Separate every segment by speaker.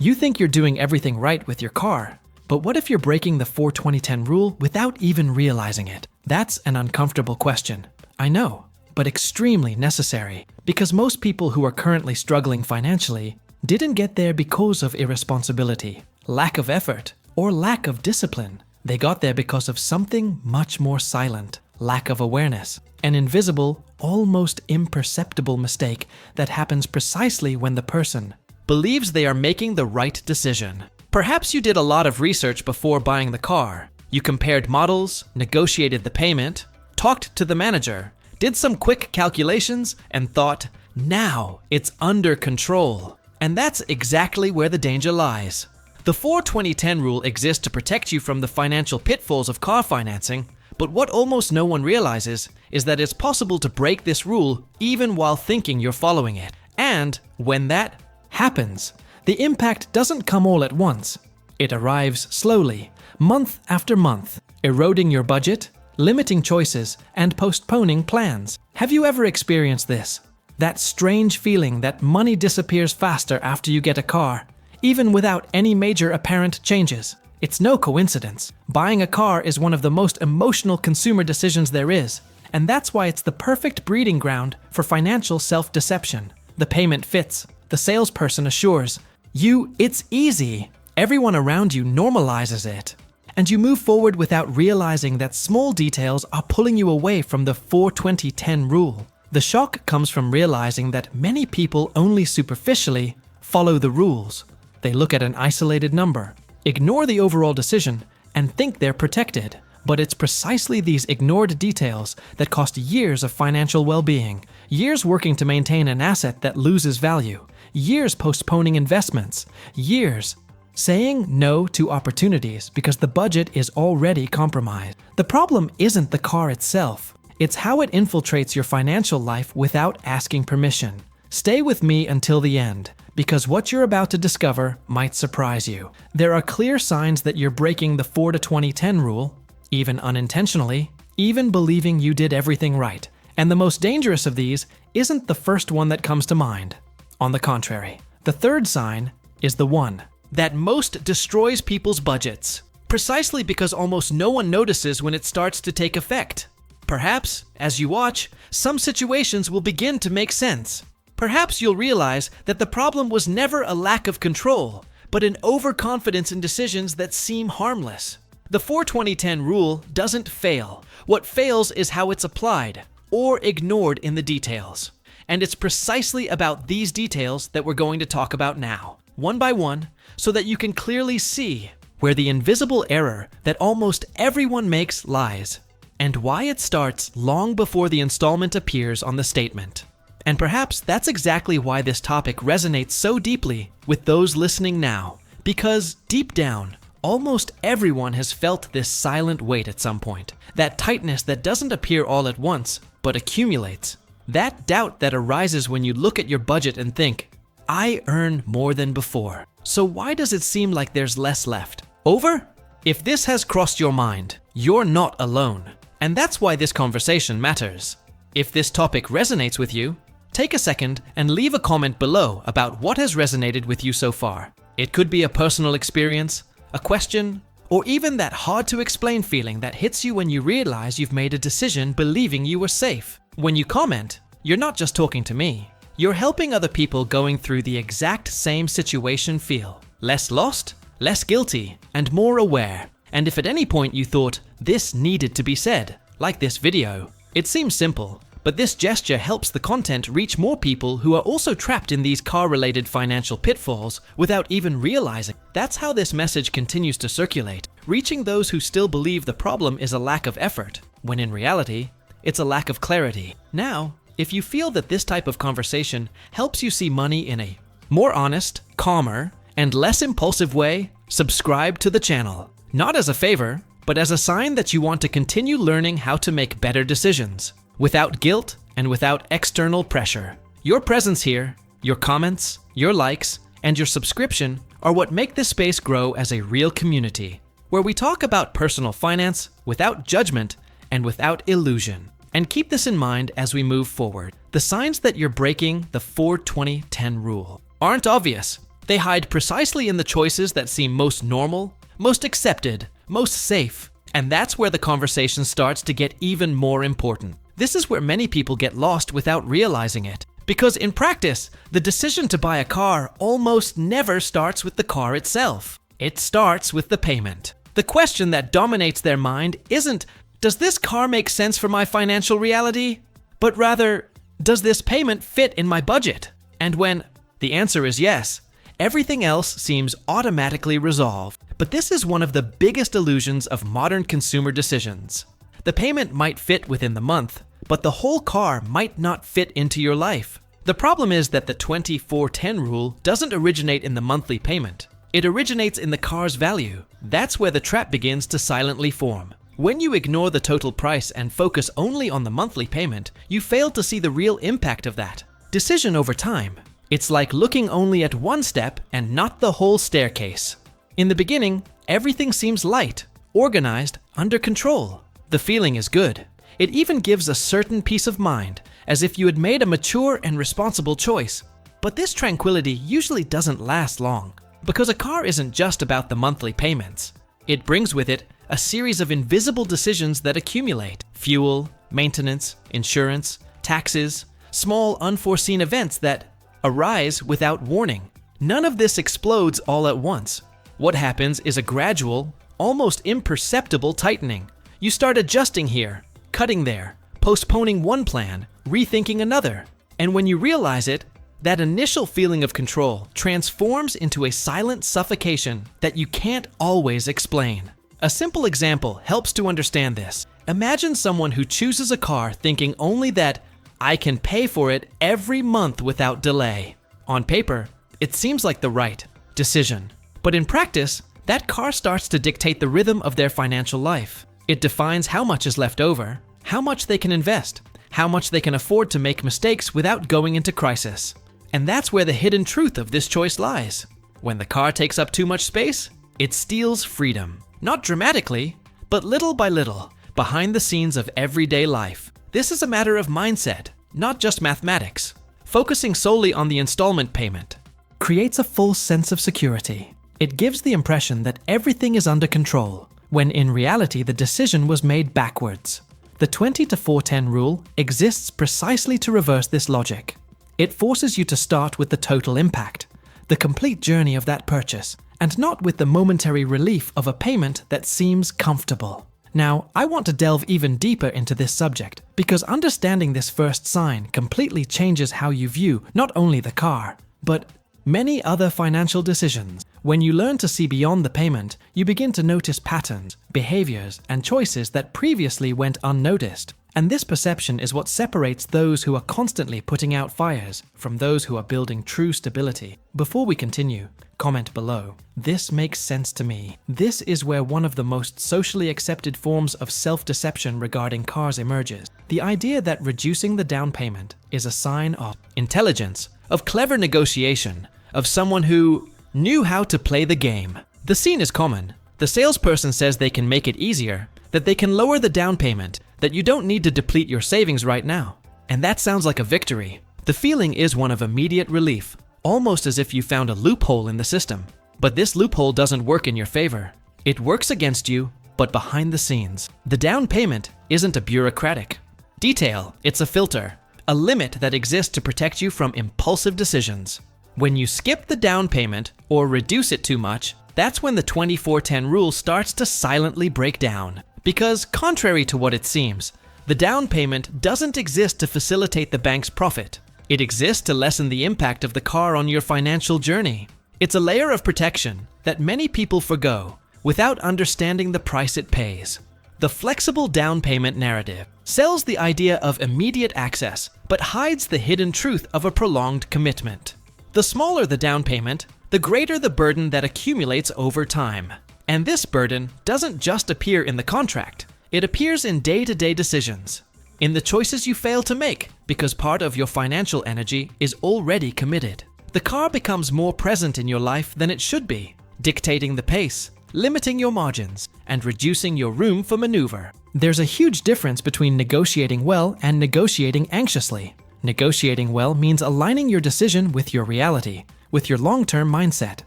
Speaker 1: You think you're doing everything right with your car, but what if you're breaking the 4-20-10 rule without even realizing it? That's an uncomfortable question, I know, but extremely necessary, because most people who are currently struggling financially didn't get there because of irresponsibility, lack of effort, or lack of discipline. They got there because of something much more silent, lack of awareness, an invisible, almost imperceptible mistake that happens precisely when the person believes they are making the right decision. Perhaps you did a lot of research before buying the car. You compared models, negotiated the payment, talked to the manager, did some quick calculations, and thought, now it's under control. And that's exactly where the danger lies. The 4-20-10 rule exists to protect you from the financial pitfalls of car financing, but what almost no one realizes is that it's possible to break this rule even while thinking you're following it. And when that happens, the impact doesn't come all at once. It arrives slowly, month after month, eroding your budget, limiting choices, and postponing plans. Have you ever experienced this? That strange feeling that money disappears faster after you get a car, even without any major apparent changes. It's no coincidence. Buying a car is one of the most emotional consumer decisions there is, and that's why it's the perfect breeding ground for financial self-deception. The payment fits. The salesperson assures you it's easy. Everyone around you normalizes it. And you move forward without realizing that small details are pulling you away from the 4-20-10 rule. The shock comes from realizing that many people only superficially follow the rules. They look at an isolated number, ignore the overall decision, and think they're protected. But it's precisely these ignored details that cost years of financial well-being, years working to maintain an asset that loses value, years postponing investments, years saying no to opportunities because the budget is already compromised. The problem isn't the car itself. It's how it infiltrates your financial life without asking permission. Stay with me until the end, because what you're about to discover might surprise you. There are clear signs that you're breaking the 4-20-10 rule, even unintentionally, even believing you did everything right. And the most dangerous of these isn't the first one that comes to mind. On the contrary, the third sign is the one that most destroys people's budgets, precisely because almost no one notices when it starts to take effect. Perhaps, as you watch, some situations will begin to make sense. Perhaps you'll realize that the problem was never a lack of control, but an overconfidence in decisions that seem harmless. The 4-20-10 rule doesn't fail. What fails is how it's applied, or ignored in the details. And it's precisely about these details that we're going to talk about now, one by one, so that you can clearly see where the invisible error that almost everyone makes lies, and why it starts long before the installment appears on the statement. And perhaps that's exactly why this topic resonates so deeply with those listening now, because deep down, almost everyone has felt this silent weight at some point, that tightness that doesn't appear all at once, but accumulates. That doubt that arises when you look at your budget and think, I earn more than before, so why does it seem like there's less left? Over? If this has crossed your mind, you're not alone. And that's why this conversation matters. If this topic resonates with you, take a second and leave a comment below about what has resonated with you so far. It could be a personal experience, a question, or even that hard-to-explain feeling that hits you when you realize you've made a decision believing you were safe. When you comment, you're not just talking to me. You're helping other people going through the exact same situation feel less lost, less guilty, and more aware. And if at any point you thought this needed to be said, like this video, it seems simple, but this gesture helps the content reach more people who are also trapped in these car-related financial pitfalls without even realizing. That's how this message continues to circulate, reaching those who still believe the problem is a lack of effort, when in reality, it's a lack of clarity. Now, if you feel that this type of conversation helps you see money in a more honest, calmer, and less impulsive way, subscribe to the channel. Not as a favor, but as a sign that you want to continue learning how to make better decisions, without guilt and without external pressure. Your presence here, your comments, your likes, and your subscription are what make this space grow as a real community, where we talk about personal finance without judgment and without illusion. And keep this in mind as we move forward. The signs that you're breaking the 4-20-10 rule aren't obvious, They hide precisely in the choices that seem most normal, most accepted, most safe. And that's where the conversation starts to get even more important. This is where many people get lost without realizing it. Because in practice, the decision to buy a car almost never starts with the car itself. It starts with the payment. The question that dominates their mind isn't, does this car make sense for my financial reality? But rather, does this payment fit in my budget? And when the answer is yes, everything else seems automatically resolved. But this is one of the biggest illusions of modern consumer decisions. The payment might fit within the month, but the whole car might not fit into your life. The problem is that the 20-4-10 rule doesn't originate in the monthly payment. It originates in the car's value. That's where the trap begins to silently form. When you ignore the total price and focus only on the monthly payment, you fail to see the real impact of that decision over time. It's like looking only at one step and not the whole staircase. In the beginning, everything seems light, organized, under control. The feeling is good. It even gives a certain peace of mind, as if you had made a mature and responsible choice. But this tranquility usually doesn't last long, because a car isn't just about the monthly payments. It brings with it a series of invisible decisions that accumulate: fuel, maintenance, insurance, taxes, small unforeseen events that arise without warning. None of this explodes all at once. What happens is a gradual, almost imperceptible tightening. You start adjusting here, cutting there, postponing one plan, rethinking another. And when you realize it, that initial feeling of control transforms into a silent suffocation that you can't always explain. A simple example helps to understand this. Imagine someone who chooses a car thinking only that I can pay for it every month without delay. On paper, it seems like the right decision. But in practice, that car starts to dictate the rhythm of their financial life. It defines how much is left over, how much they can invest, how much they can afford to make mistakes without going into crisis. And that's where the hidden truth of this choice lies. When the car takes up too much space, it steals freedom. Not dramatically, but little by little, behind the scenes of everyday life. This is a matter of mindset, not just mathematics. Focusing solely on the installment payment creates a false sense of security. It gives the impression that everything is under control, when in reality the decision was made backwards. The 20-4-10 rule exists precisely to reverse this logic. It forces you to start with the total impact, the complete journey of that purchase, and not with the momentary relief of a payment that seems comfortable. Now, I want to delve even deeper into this subject, because understanding this first sign completely changes how you view not only the car, but many other financial decisions. When you learn to see beyond the payment, you begin to notice patterns, behaviors, and choices that previously went unnoticed. And this perception is what separates those who are constantly putting out fires from those who are building true stability. Before we continue, comment below. This makes sense to me. This is where one of the most socially accepted forms of self-deception regarding cars emerges. The idea that reducing the down payment is a sign of intelligence, of clever negotiation, of someone who knew how to play the game. The scene is common. The salesperson says they can make it easier, that they can lower the down payment, that you don't need to deplete your savings right now. And that sounds like a victory. The feeling is one of immediate relief, almost as if you found a loophole in the system. But this loophole doesn't work in your favor. It works against you, but behind the scenes. The down payment isn't a bureaucratic detail, it's a filter, a limit that exists to protect you from impulsive decisions. When you skip the down payment or reduce it too much, that's when the 24-10 rule starts to silently break down. Because contrary to what it seems, the down payment doesn't exist to facilitate the bank's profit. It exists to lessen the impact of the car on your financial journey. It's a layer of protection that many people forgo without understanding the price it pays. The flexible down payment narrative sells the idea of immediate access, but hides the hidden truth of a prolonged commitment. The smaller the down payment, the greater the burden that accumulates over time. And this burden doesn't just appear in the contract. It appears in day-to-day decisions, in the choices you fail to make because part of your financial energy is already committed. The car becomes more present in your life than it should be, dictating the pace, limiting your margins, and reducing your room for maneuver. There's a huge difference between negotiating well and negotiating anxiously. Negotiating well means aligning your decision with your reality, with your long-term mindset.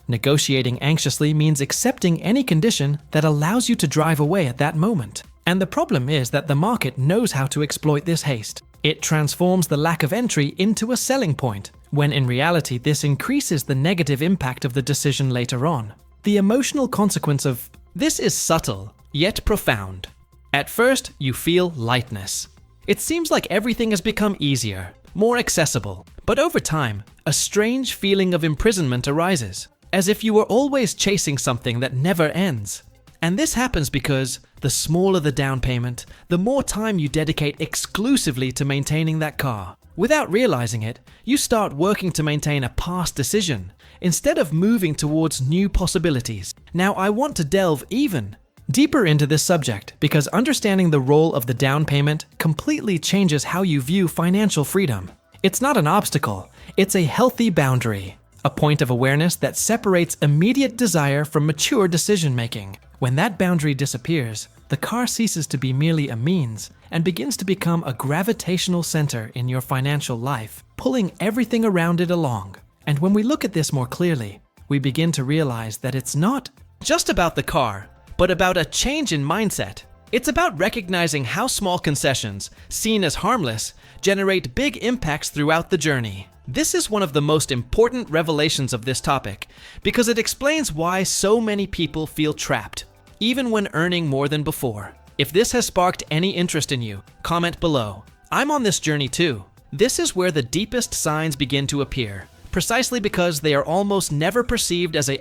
Speaker 1: Negotiating anxiously means accepting any condition that allows you to drive away at that moment. And the problem is that the market knows how to exploit this haste. It transforms the lack of entry into a selling point, when in reality this increases the negative impact of the decision later on. The emotional consequence of this is subtle, yet profound. At first, you feel lightness. It seems like everything has become easier, more accessible. But over time, a strange feeling of imprisonment arises, as if you were always chasing something that never ends. And this happens because the smaller the down payment, the more time you dedicate exclusively to maintaining that car. Without realizing it, you start working to maintain a past decision, instead of moving towards new possibilities. Now, I want to delve even deeper into this subject because understanding the role of the down payment completely changes how you view financial freedom. It's not an obstacle, it's a healthy boundary, a point of awareness that separates immediate desire from mature decision-making. When that boundary disappears, the car ceases to be merely a means and begins to become a gravitational center in your financial life, pulling everything around it along. And when we look at this more clearly, we begin to realize that it's not just about the car, but about a change in mindset. It's about recognizing how small concessions, seen as harmless, generate big impacts throughout the journey. This is one of the most important revelations of this topic, because it explains why so many people feel trapped, even when earning more than before. If this has sparked any interest in you, comment below. I'm on this journey too. This is where the deepest signs begin to appear, precisely because they are almost never perceived as a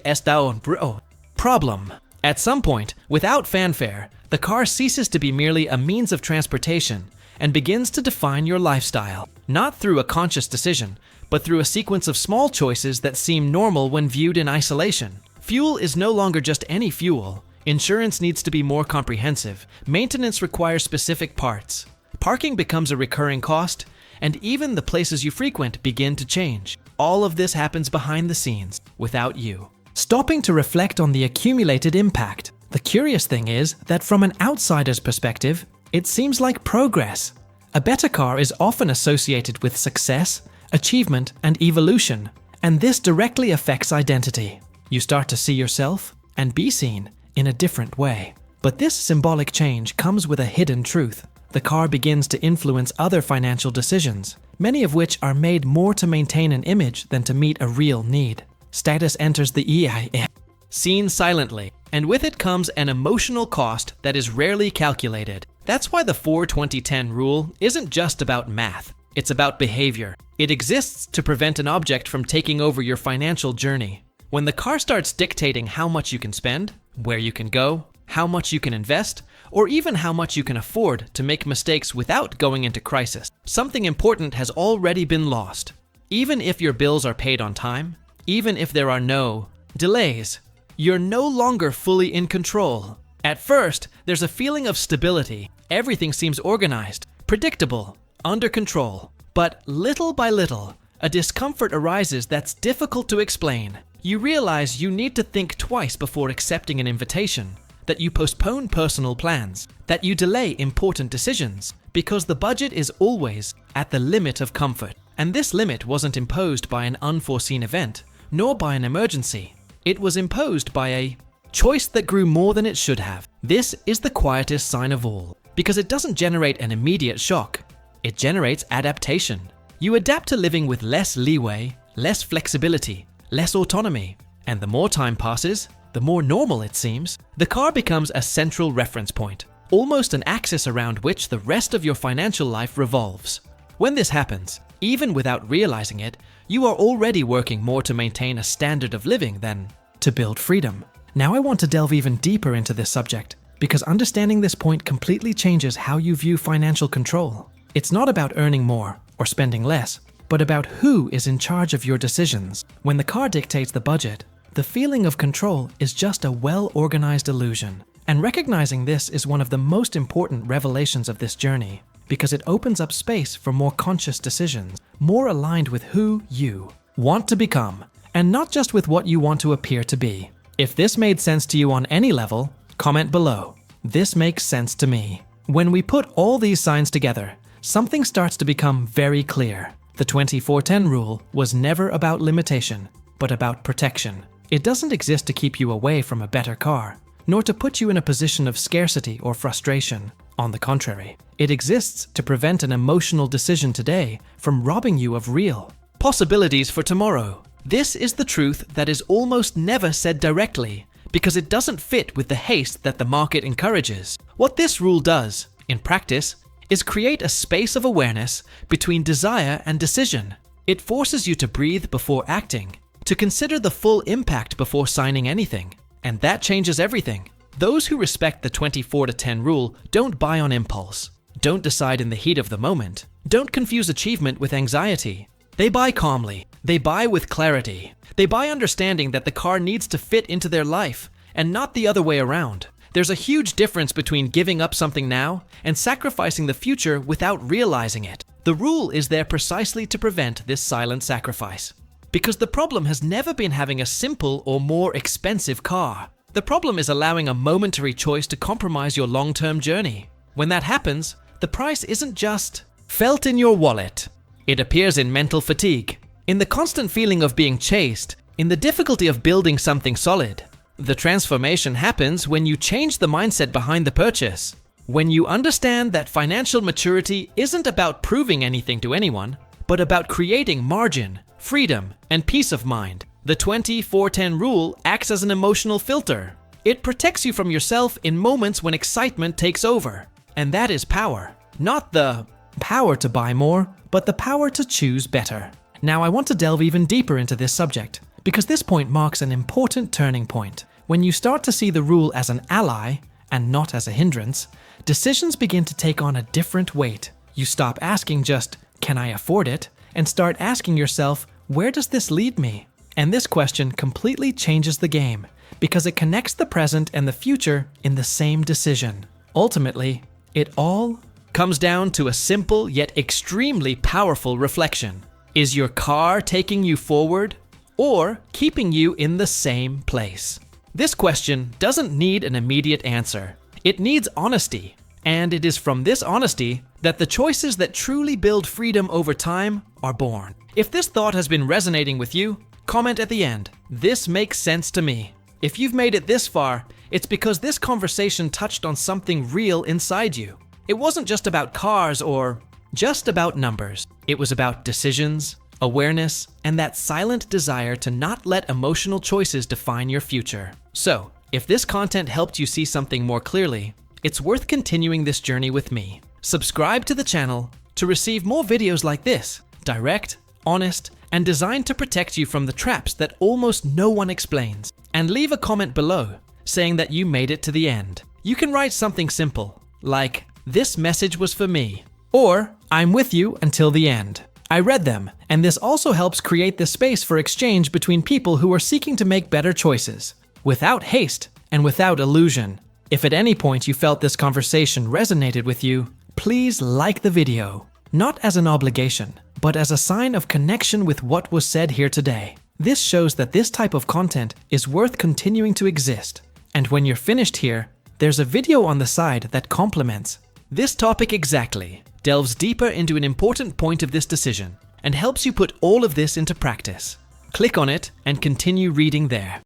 Speaker 1: problem. At some point, without fanfare, the car ceases to be merely a means of transportation and begins to define your lifestyle, not through a conscious decision, but through a sequence of small choices that seem normal when viewed in isolation. Fuel is no longer just any fuel. Insurance needs to be more comprehensive. Maintenance requires specific parts. Parking becomes a recurring cost, and even the places you frequent begin to change. All of this happens behind the scenes, without you stopping to reflect on the accumulated impact. The curious thing is that from an outsider's perspective, it seems like progress. A better car is often associated with success, achievement, and evolution, and this directly affects identity. You start to see yourself and be seen in a different way. But this symbolic change comes with a hidden truth. The car begins to influence other financial decisions, many of which are made more to maintain an image than to meet a real need. Status enters the EIA, seen silently, and with it comes an emotional cost that is rarely calculated. That's why the 4-20-10 rule isn't just about math, it's about behavior. It exists to prevent an object from taking over your financial journey. When the car starts dictating how much you can spend, where you can go, how much you can invest, or even how much you can afford to make mistakes without going into crisis, something important has already been lost. Even if your bills are paid on time, even if there are no delays, you're no longer fully in control. At first, there's a feeling of stability. Everything seems organized, predictable, under control. But little by little, a discomfort arises that's difficult to explain. You realize you need to think twice before accepting an invitation, that you postpone personal plans, that you delay important decisions, because the budget is always at the limit of comfort. And this limit wasn't imposed by an unforeseen event, nor by an emergency. It was imposed by a choice that grew more than it should have. This is the quietest sign of all, because it doesn't generate an immediate shock. It generates adaptation. You adapt to living with less leeway, less flexibility, less autonomy. And the more time passes, the more normal it seems. The car becomes a central reference point, almost an axis around which the rest of your financial life revolves. When this happens, even without realizing it, you are already working more to maintain a standard of living than to build freedom. Now I want to delve even deeper into this subject, because understanding this point completely changes how you view financial control. It's not about earning more or spending less, but about who is in charge of your decisions. When the car dictates the budget, the feeling of control is just a well-organized illusion. And recognizing this is one of the most important revelations of this journey, because it opens up space for more conscious decisions, more aligned with who you want to become, and not just with what you want to appear to be. If this made sense to you on any level, comment below. This makes sense to me. When we put all these signs together, something starts to become very clear. The 24-10 rule was never about limitation. but about protection. It doesn't exist to keep you away from a better car, nor to put you in a position of scarcity or frustration. On the contrary, it exists to prevent an emotional decision today from robbing you of real possibilities for tomorrow. This is the truth that is almost never said directly, because it doesn't fit with the haste that the market encourages. What this rule does, in practice, is create a space of awareness between desire and decision. It forces you to breathe before acting, to consider the full impact before signing anything. And that changes everything. Those who respect the 24-10 rule don't buy on impulse, don't decide in the heat of the moment, don't confuse achievement with anxiety. They buy calmly, they buy with clarity, they buy understanding that the car needs to fit into their life, and not the other way around. There's a huge difference between giving up something now and sacrificing the future without realizing it. The rule is there precisely to prevent this silent sacrifice. Because the problem has never been having a simple or more expensive car. The problem is allowing a momentary choice to compromise your long-term journey. When that happens, the price isn't just felt in your wallet. It appears in mental fatigue, in the constant feeling of being chased, in the difficulty of building something solid. The transformation happens when you change the mindset behind the purchase. When you understand that financial maturity isn't about proving anything to anyone, but about creating margin, freedom, and peace of mind. The 24-10 rule acts as an emotional filter. It protects you from yourself in moments when excitement takes over. And that is power. Not the power to buy more, but the power to choose better. Now I want to delve even deeper into this subject, because this point marks an important turning point. When you start to see the rule as an ally, and not as a hindrance, decisions begin to take on a different weight. You stop asking just, can I afford it? And start asking yourself, where does this lead me? And this question completely changes the game, because it connects the present and the future in the same decision. Ultimately, it all comes down to a simple yet extremely powerful reflection. Is your car taking you forward or keeping you in the same place? This question doesn't need an immediate answer. It needs honesty. And it is from this honesty that the choices that truly build freedom over time are born. If this thought has been resonating with you, comment at the end, "This makes sense to me." If you've made it this far, it's because this conversation touched on something real inside you. It wasn't just about cars or just about numbers. It was about decisions, awareness, and that silent desire to not let emotional choices define your future. So, if this content helped you see something more clearly, it's worth continuing this journey with me. Subscribe to the channel to receive more videos like this, direct, honest, and designed to protect you from the traps that almost no one explains. And leave a comment below saying that you made it to the end. You can write something simple, like, "This message was for me," or "I'm with you until the end. I read them," and this also helps create the space for exchange between people who are seeking to make better choices, without haste and without illusion. If at any point you felt this conversation resonated with you, please like the video, not as an obligation, but as a sign of connection with what was said here today. This shows that this type of content is worth continuing to exist. And when you're finished here, there's a video on the side that complements this topic exactly, delves deeper into an important point of this decision, and helps you put all of this into practice. Click on it and continue reading there.